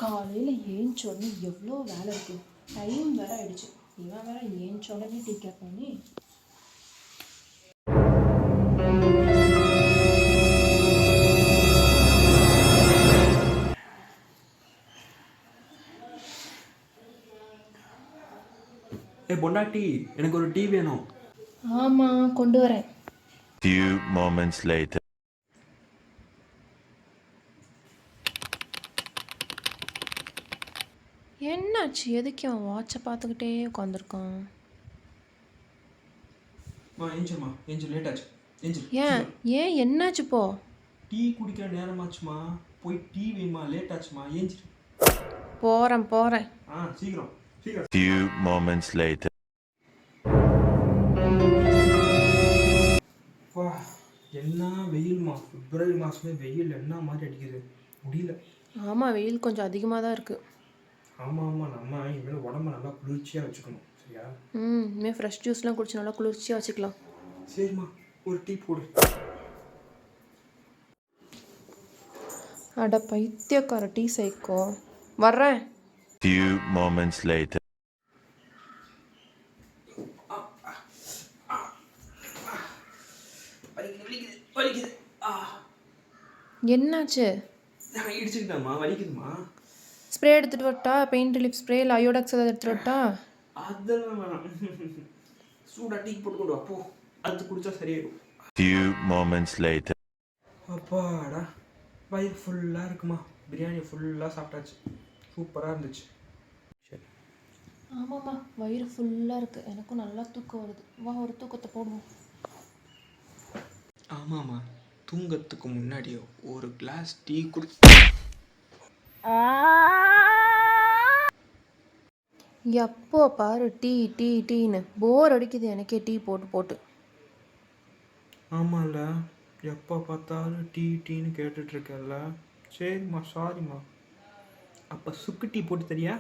காலையில் ஏஞ்சோடனே எவ்வளோ வேலை இருக்குது. டைம் வேற ஆயிடுச்சு. இவன் வேற ஏஞ்சோடனே டீ கேட்பானே. பொண்டாட்டி, எனக்கு ஒரு டீ வேணும். ஆமாம், கொண்டு வரேன். Few moments later. என்னாச்சு? எதுக்கு அவன் வாட்சை பார்த்துக்கிட்டே உட்காந்துருக்கான்? ஏஞ்சல்மா, ஏஞ்சல் லேட் ஆச்சு. ஏஞ்சல், ஏன் என்னாச்சு? போ, டீ குடிக்கிற நேரமாச்சுமா. போய் டீ வைமா, லேட் ஆச்சுமா. ஏஞ்சல். போகிறேன். சீக்கிரம் சீக்கிரம். Few moments later. வா, என்ன வெயில்மா. பிப்ரவரி மாதமே வெயில் என்ன மாதிரி அடிக்குது, முடியல. ஆமாம், வெயில் கொஞ்சம் அதிகமாக தான் இருக்குது. ஆமாம், நம்ம இனிமேல் உடம்ப நல்லா குளிர்ச்சியாக வச்சுக்கணும், சரியா? இனிமேல் ஃப்ரெஷ் ஜூஸ்லாம் குடிச்சு நல்லா குளிர்ச்சியாக வச்சுக்கலாம். சரிம்மா, ஒரு டீ போடு. அட பைத்தியக்கார டீ சைக்கோ, வர்றேன். Few moments later. என்னாச்சு? இடிச்சுக்கிட்டாமா, வலிக்குதுமா. ஸ்ப்ரே எடுத்துகிட்டு வரட்டா? பெயிண்ட் ரிலீஃப் ஸ்ப்ரே இல்லை அயோடாக்ஸ் ஏதாவது எடுத்துகிட்டு வரட்டா? அதெல்லாம் வேணாம். சூடாக டீ போட்டு கொண்டு அப்போ அது குடித்தா சரியாயிடும். Few moments later. அப்பாடா, வயிறு ஃபுல்லாக இருக்குமா. பிரியாணி ஃபுல்லாக சாப்பிட்டாச்சு, சூப்பராக இருந்துச்சு. சரி. ஆமாம்மா, வயிறு ஃபுல்லாக இருக்குது. எனக்கும் நல்லா தூக்கம் வருது. வா, ஒரு தூக்கத்தை போடுவோம். ஆமாம்மா, தூங்கறதுக்கு முன்னாடி ஒரு கிளாஸ் டீ குடி. எப்போ பாரு டீன்னு போர் அடிக்குது எனக்கே டீ போட்டு போட்டு. ஆமாம்ல, எப்போ பார்த்தாலும் டீன்னு கேட்டுட்ருக்கல. சரிம்மா, சாரிம்மா. அப்போ சுக்கு டீ போட்டு தரியா?